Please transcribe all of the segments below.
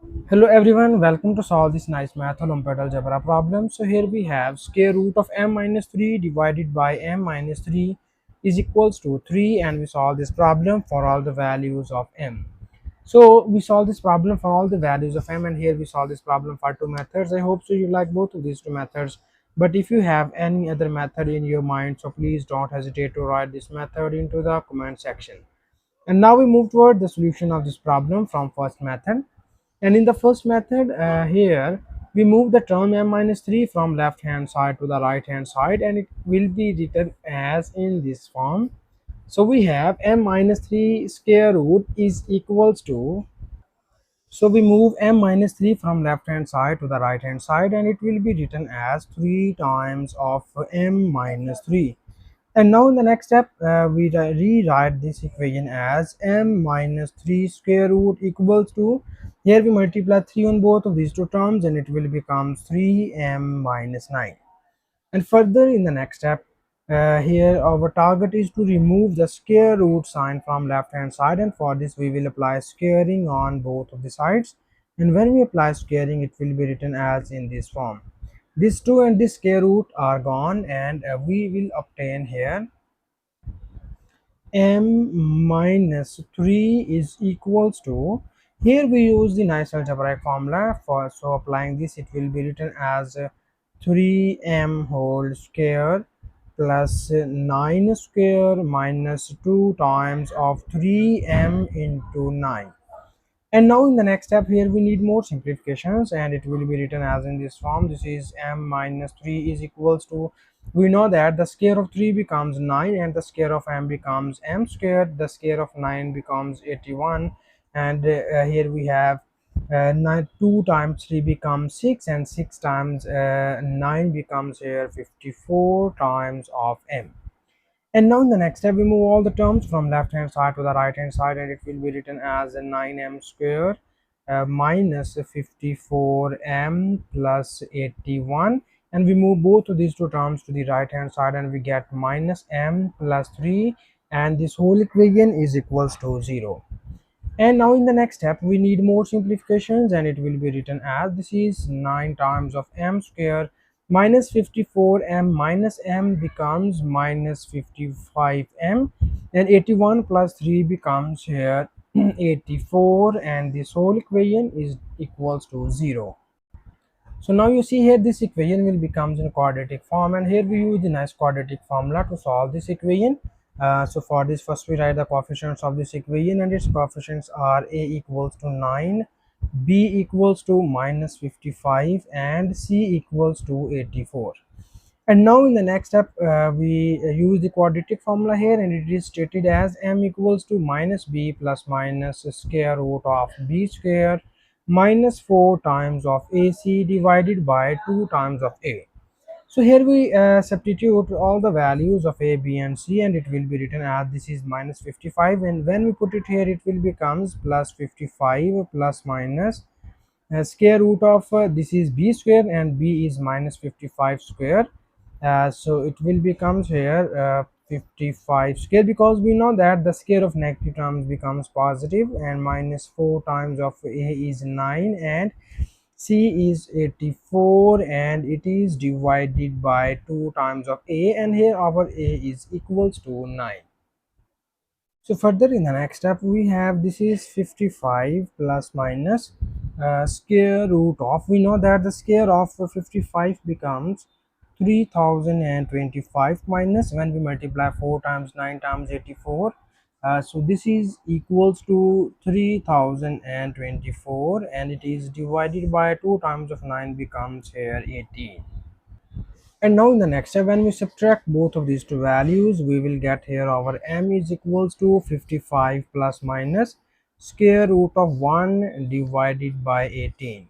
Hello everyone, welcome to solve this nice math Olympiad algebra problem. So here we have square root of m minus 3 divided by m minus 3 is equals to 3, and we solve this problem for all the values of m. So we solve this problem for all the values of m, and here we solve this problem for two methods. I hope so you like both of these two methods, but if you have any other method in your mind, so please don't hesitate to write this method into the comment section. And now we move toward the solution of this problem from first method. And in the first method, here we move the term m minus 3 from left hand side to the right hand side, and it will be written as in this form. So we have m minus 3 square root is equals to, so we move m minus 3 from left hand side to the right hand side, and it will be written as 3 times of m minus 3. And now in the next step, we rewrite this equation as m minus 3 square root equals to, here we multiply 3 on both of these two terms, and it will become 3m minus 9. And further in the next step, here our target is to remove the square root sign from left hand side, and for this we will apply squaring on both of the sides. And when we apply squaring, it will be written as in this form. This 2 and this square root are gone, and we will obtain here m minus 3 is equals to, here we use the nice algebraic formula for, so applying this it will be written as 3m whole square plus 9 square minus 2 times of 3m into 9. And now in the next step, here we need more simplifications, and it will be written as in this form. This is m minus 3 is equals to, we know that the square of 3 becomes 9, and the square of m becomes m squared. The square of 9 becomes 81, and here we have 2 times 3 becomes 6, and 6 times 9 becomes here 54 times of m. And now in the next step, we move all the terms from left hand side to the right hand side, and it will be written as 9m square minus 54m plus 81. And we move both of these two terms to the right hand side, and we get minus m plus 3, and this whole equation is equals to 0. And now in the next step, we need more simplifications, and it will be written as, this is 9 times of m square minus 54m minus m becomes minus 55m, and 81 plus 3 becomes here 84, and this whole equation is equals to 0. So now you see here this equation will becomes in quadratic form, and here we use the nice quadratic formula to solve this equation. So for this, first we write the coefficients of this equation, and its coefficients are a equals to 9, b equals to minus 55, and c equals to 84. And now in the next step, we use the quadratic formula here, and it is stated as m equals to minus b plus minus square root of b square minus 4 times of ac divided by 2 times of a. So here we substitute all the values of a, b and c, and it will be written as, this is minus 55, and when we put it here, it will becomes plus 55 plus minus square root of this is b square, and b is minus 55 square. So it will becomes here 55 square, because we know that the square of negative terms becomes positive, and minus 4 times of a is 9, and c is 84, and it is divided by 2 times of a, and here our a is equals to 9. So further in the next step, we have, this is 55 plus minus square root of, we know that the square of 55 becomes 3025 minus, when we multiply 4 times 9 times 84, so this is equals to 3024, and it is divided by 2 times of 9 becomes here 18. And now in the next step, when we subtract both of these two values, we will get here our m is equals to 55 plus minus square root of 1 divided by 18.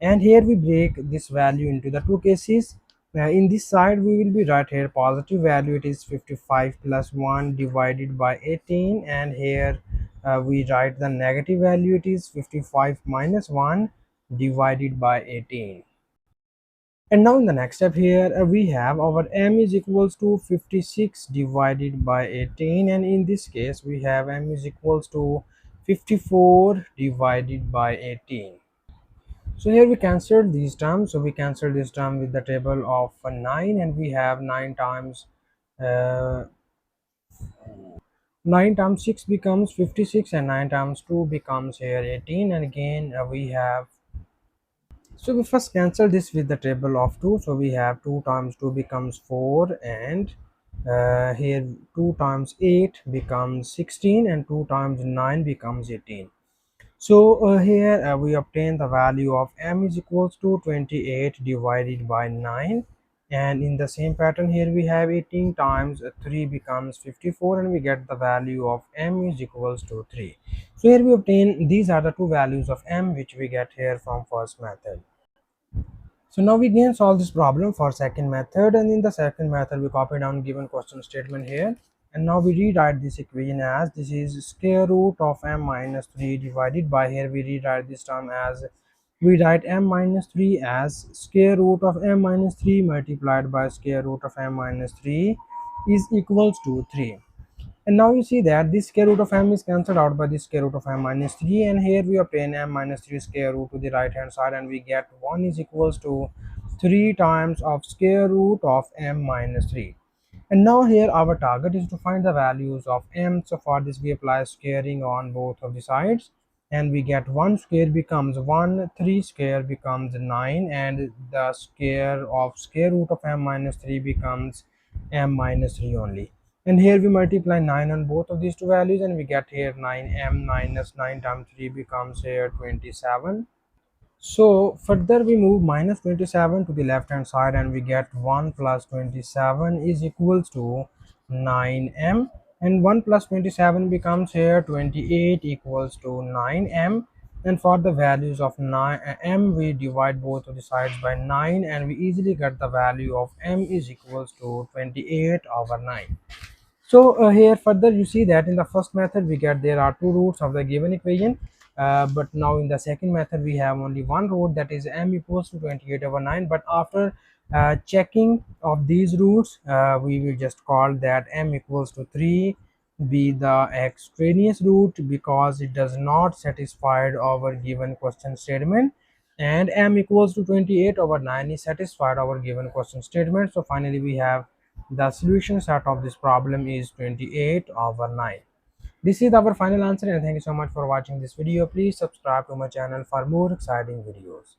And here we break this value into the two cases. In this side, we will be write here positive value, it is 55 plus 1 divided by 18, and here we write the negative value, it is 55 minus 1 divided by 18. And now in the next step, here we have our m is equals to 56 divided by 18, and in this case we have m is equals to 54 divided by 18. So here we cancel these terms. So we cancel this term with the table of 9, and we have 9 times 9 times 6 becomes 56, and 9 times 2 becomes here 18. And again we have, so we first cancel this with the table of 2. So we have 2 times 2 becomes 4, and here 2 times 8 becomes 16, and 2 times 9 becomes 18. So here we obtain the value of m is equals to 28 divided by 9, and in the same pattern here we have 18 times 3 becomes 54, and we get the value of m is equals to 3. So here we obtain, these are the two values of m which we get here from first method. So now we again solve this problem for second method, and in the second method we copy down given question statement here, and now we rewrite this equation as this is square root of m minus 3 divided by, here we rewrite this term as, we write m minus 3 as square root of m minus 3 multiplied by square root of m minus 3 is equals to 3. And now you see that this square root of m is cancelled out by the square root of m minus 3, and here we obtain m minus 3 square root to the right hand side, and we get 1 is equals to 3 times of square root of m minus 3. And now here our target is to find the values of m. So for this we apply squaring on both of the sides, and we get 1 square becomes 1, 3 square becomes 9, and the square of square root of m minus 3 becomes m minus 3 only. And here we multiply 9 on both of these two values, and we get here 9m minus 9 times 3 becomes here 27. So further we move minus 27 to the left hand side, and we get 1 plus 27 is equals to 9m, and 1 plus 27 becomes here 28 equals to 9m. And for the values of 9m we divide both of the sides by 9, and we easily get the value of m is equals to 28 over 9. So here further you see that in the first method we get there are two roots of the given equation, but now in the second method we have only one root, that is m equals to 28 over 9. But after checking of these roots, we will just call that m equals to 3 be the extraneous root, because it does not satisfy our given question statement, and m equals to 28 over 9 is satisfied our given question statement. So finally we have the solution set of this problem is 28 over 9. This is our final answer, and thank you so much for watching this video. Please subscribe to my channel for more exciting videos.